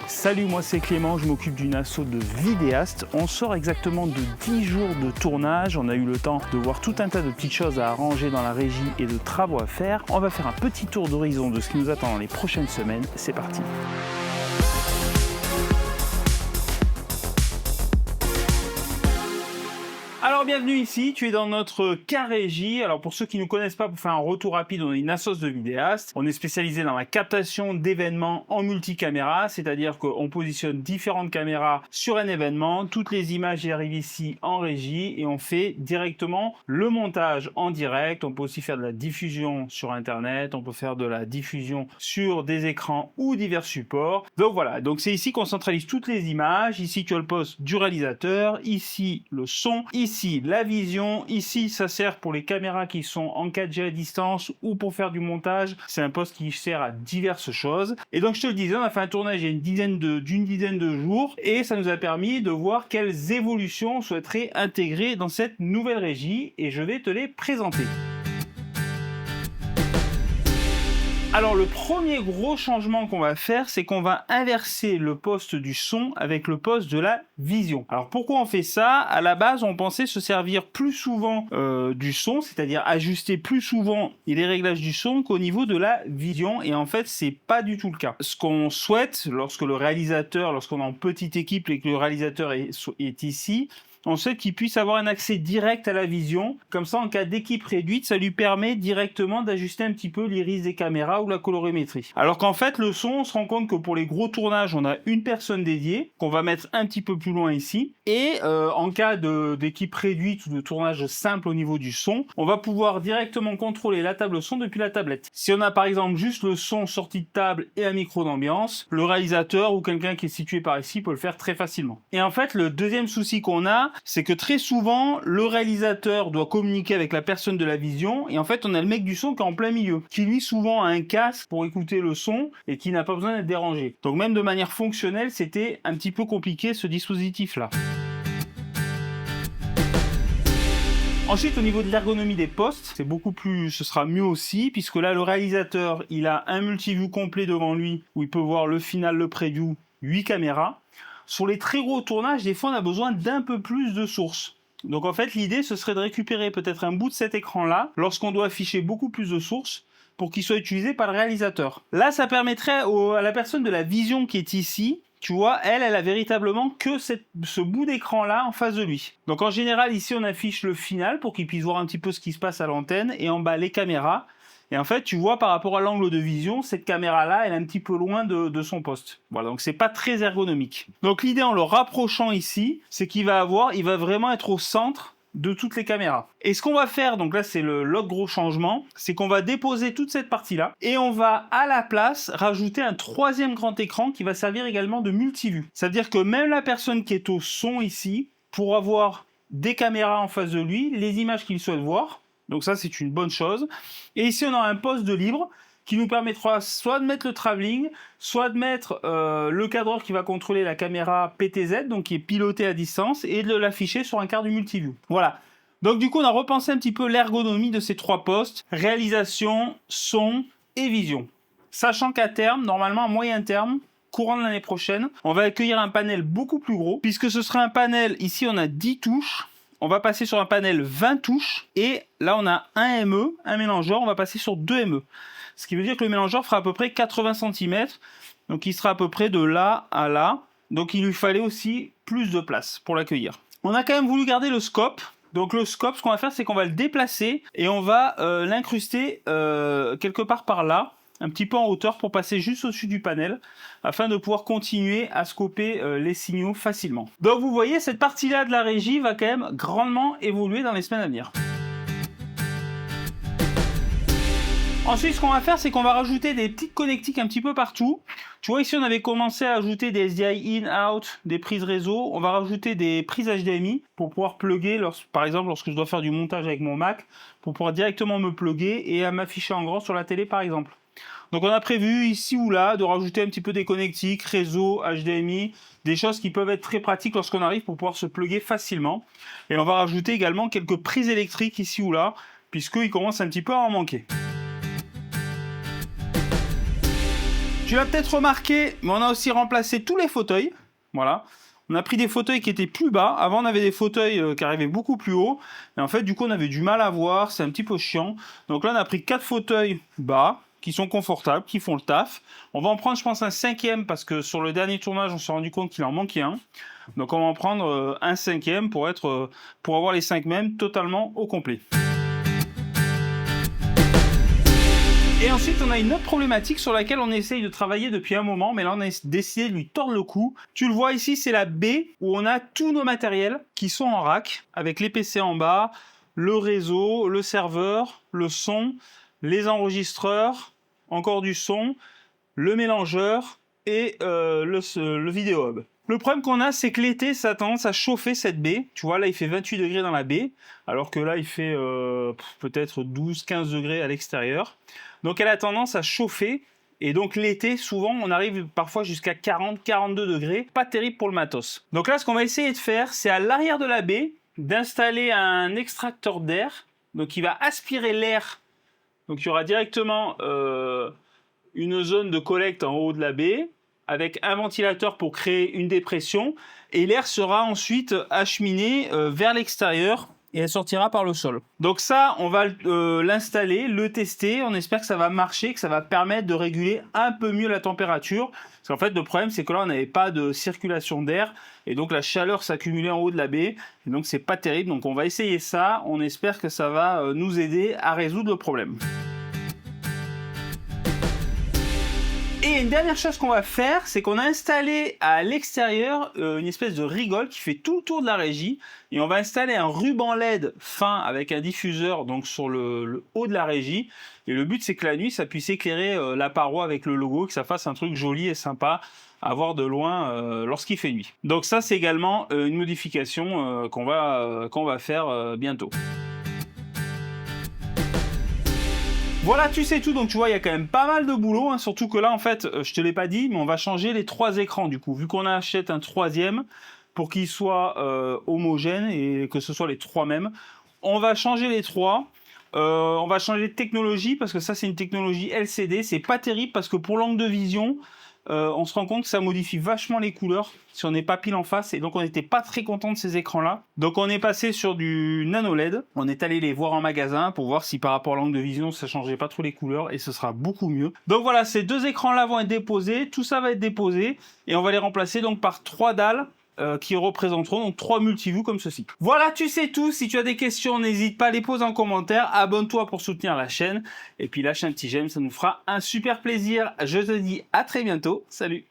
Salut, moi c'est Clément, je m'occupe d'une asso de vidéastes. On sort exactement de 10 jours de tournage. On a eu le temps de voir tout un tas de petites choses à arranger dans la régie et de travaux à faire. On va faire un petit tour d'horizon de ce qui nous attend dans les prochaines semaines. C'est parti. Alors bienvenue ici, tu es dans notre cas régie. Alors pour ceux qui ne nous connaissent pas, pour faire un retour rapide, on est une assoce de vidéastes. On est spécialisé dans la captation d'événements en multicaméra, c'est-à-dire qu'on positionne différentes caméras sur un événement. Toutes les images y arrivent ici en régie et on fait directement le montage en direct. On peut aussi faire de la diffusion sur Internet, on peut faire de la diffusion sur des écrans ou divers supports. Donc voilà, donc c'est ici qu'on centralise toutes les images. Ici tu as le poste du réalisateur, ici le son, ici la vision, ici ça sert pour les caméras qui sont en 4G à distance ou pour faire du montage. C'est un poste qui sert à diverses choses. Et donc je te le disais, on a fait un tournage il y a d'une dizaine de jours et ça nous a permis de voir quelles évolutions on souhaiterait intégrer dans cette nouvelle régie et je vais te les présenter. Alors le premier gros changement qu'on va faire, c'est qu'on va inverser le poste du son avec le poste de la vision. Alors pourquoi on fait ça? À la base, on pensait se servir plus souvent du son, c'est-à-dire ajuster plus souvent les réglages du son qu'au niveau de la vision. Et en fait, c'est pas du tout le cas. Ce qu'on souhaite, lorsqu'on est en petite équipe et que le réalisateur est ici, on souhaite qu'il puisse avoir un accès direct à la vision. Comme ça, en cas d'équipe réduite, ça lui permet directement d'ajuster un petit peu l'iris des caméras ou la colorimétrie. Alors qu'en fait, le son, on se rend compte que pour les gros tournages, on a une personne dédiée, qu'on va mettre un petit peu plus loin ici. Et en cas d'équipe réduite ou de tournage simple au niveau du son, on va pouvoir directement contrôler la table son depuis la tablette. Si on a par exemple juste le son sorti de table et un micro d'ambiance, le réalisateur ou quelqu'un qui est situé par ici peut le faire très facilement. Et en fait, le deuxième souci qu'on a, c'est que très souvent, le réalisateur doit communiquer avec la personne de la vision et en fait, on a le mec du son qui est en plein milieu, qui lui souvent a un casque pour écouter le son et qui n'a pas besoin d'être dérangé. Donc même de manière fonctionnelle, c'était un petit peu compliqué ce dispositif-là. Ensuite, au niveau de l'ergonomie des postes, ce sera mieux aussi, puisque là, le réalisateur, il a un multiview complet devant lui, où il peut voir le final, le preview, 8 caméras. Sur les très gros tournages, des fois, on a besoin d'un peu plus de sources. Donc en fait, l'idée, ce serait de récupérer peut-être un bout de cet écran-là, lorsqu'on doit afficher beaucoup plus de sources, pour qu'il soit utilisé par le réalisateur. Là, ça permettrait à la personne de la vision qui est ici, tu vois, elle a véritablement que ce bout d'écran-là en face de lui. Donc en général, ici, on affiche le final pour qu'il puisse voir un petit peu ce qui se passe à l'antenne, et en bas, les caméras. Et en fait, tu vois, par rapport à l'angle de vision, cette caméra-là, elle est un petit peu loin de son poste. Voilà, donc c'est pas très ergonomique. Donc l'idée, en le rapprochant ici, c'est il va vraiment être au centre de toutes les caméras. Et ce qu'on va faire, donc là c'est l'autre gros changement, c'est qu'on va déposer toute cette partie-là et on va à la place rajouter un troisième grand écran qui va servir également de multiview. C'est-à-dire que même la personne qui est au son ici pourra voir des caméras en face de lui, les images qu'il souhaite voir. Donc ça, c'est une bonne chose. Et ici, on a un poste de libre qui nous permettra soit de mettre le travelling, soit de mettre le cadreur qui va contrôler la caméra PTZ, donc qui est pilotée à distance, et de l'afficher sur un quart du multiview. Voilà. Donc du coup, on a repensé un petit peu l'ergonomie de ces trois postes, réalisation, son et vision. Sachant qu'à terme, normalement à moyen terme, courant de l'année prochaine, on va accueillir un panel beaucoup plus gros, puisque ce sera un panel, ici on a 10 touches, on va passer sur un panel 20 touches, et là on a un ME, un mélangeur, on va passer sur 2 ME. Ce qui veut dire que le mélangeur fera à peu près 80 cm, donc il sera à peu près de là à là, donc il lui fallait aussi plus de place pour l'accueillir. On a quand même voulu garder le scope, donc le scope, ce qu'on va faire, c'est qu'on va le déplacer, et on va l'incruster quelque part par là, un petit peu en hauteur pour passer juste au-dessus du panel afin de pouvoir continuer à scoper les signaux facilement. Donc vous voyez, cette partie-là de la régie va quand même grandement évoluer dans les semaines à venir. Ensuite, ce qu'on va faire, c'est qu'on va rajouter des petites connectiques un petit peu partout. Tu vois, ici, on avait commencé à ajouter des SDI in-out, des prises réseau. On va rajouter des prises HDMI pour pouvoir plugger, par exemple, lorsque je dois faire du montage avec mon Mac, pour pouvoir directement me plugger et à m'afficher en grand sur la télé, par exemple. Donc, on a prévu ici ou là de rajouter un petit peu des connectiques, réseau, HDMI, des choses qui peuvent être très pratiques lorsqu'on arrive pour pouvoir se plugger facilement. Et on va rajouter également quelques prises électriques ici ou là, puisqu'il commence un petit peu à en manquer. Tu l'as peut-être remarqué, mais on a aussi remplacé tous les fauteuils. Voilà. On a pris des fauteuils qui étaient plus bas. Avant, on avait des fauteuils qui arrivaient beaucoup plus haut. Et en fait, du coup, on avait du mal à voir. C'est un petit peu chiant. Donc là, on a pris 4 fauteuils bas qui sont confortables, qui font le taf. On va en prendre, je pense, un 5e parce que sur le dernier tournage, on s'est rendu compte qu'il en manquait un. Donc, on va en prendre un 5e pour avoir les 5 mêmes totalement au complet. Et ensuite, on a une autre problématique sur laquelle on essaye de travailler depuis un moment, mais là, on a décidé de lui tordre le cou. Tu le vois ici, c'est la baie où on a tous nos matériels qui sont en rack, avec les PC en bas, le réseau, le serveur, le son, les enregistreurs, encore du son, le mélangeur et le vidéo hub. Le problème qu'on a, c'est que l'été, ça a tendance à chauffer cette baie. Tu vois, là, il fait 28 degrés dans la baie, alors que là, il fait peut-être 12-15 degrés à l'extérieur. Donc, elle a tendance à chauffer. Et donc, l'été, souvent, on arrive parfois jusqu'à 40-42 degrés. Pas terrible pour le matos. Donc là, ce qu'on va essayer de faire, c'est à l'arrière de la baie, d'installer un extracteur d'air. Donc, il va aspirer l'air. Donc, il y aura directement une zone de collecte en haut de la baie, avec un ventilateur pour créer une dépression, et l'air sera ensuite acheminé vers l'extérieur et elle sortira par le sol. Donc ça, on va l'installer, le tester, on espère que ça va marcher, que ça va permettre de réguler un peu mieux la température, parce qu'en fait le problème c'est que là on n'avait pas de circulation d'air, et donc la chaleur s'accumulait en haut de la baie, et donc c'est pas terrible, donc on va essayer ça, on espère que ça va nous aider à résoudre le problème. Et une dernière chose qu'on va faire, c'est qu'on a installé à l'extérieur une espèce de rigole qui fait tout le tour de la régie. Et on va installer un ruban LED fin avec un diffuseur donc sur le haut de la régie. Et le but, c'est que la nuit, ça puisse éclairer la paroi avec le logo, que ça fasse un truc joli et sympa à voir de loin lorsqu'il fait nuit. Donc ça, c'est également une modification qu'on va faire bientôt. Voilà, tu sais tout, donc tu vois, il y a quand même pas mal de boulot, hein, surtout que là, en fait, je te l'ai pas dit, mais on va changer les 3 écrans, du coup, vu qu'on achète un 3e, pour qu'il soit homogène, et que ce soit les 3 mêmes, on va changer les 3, on va changer de technologie, parce que ça, c'est une technologie LCD, c'est pas terrible, parce que pour l'angle de vision, on se rend compte que ça modifie vachement les couleurs si on n'est pas pile en face, et donc on n'était pas très content de ces écrans là. Donc on est passé sur du nano LED, on est allé les voir en magasin pour voir si par rapport à l'angle de vision ça changeait pas trop les couleurs, et ce sera beaucoup mieux. Donc voilà, ces 2 écrans là vont être déposés, tout ça va être déposé, et on va les remplacer donc par 3 dalles qui représenteront donc 3 multiviews comme ceci. Voilà, tu sais tout. Si tu as des questions, n'hésite pas à les poser en commentaire. Abonne-toi pour soutenir la chaîne. Et puis lâche un petit j'aime, ça nous fera un super plaisir. Je te dis à très bientôt. Salut!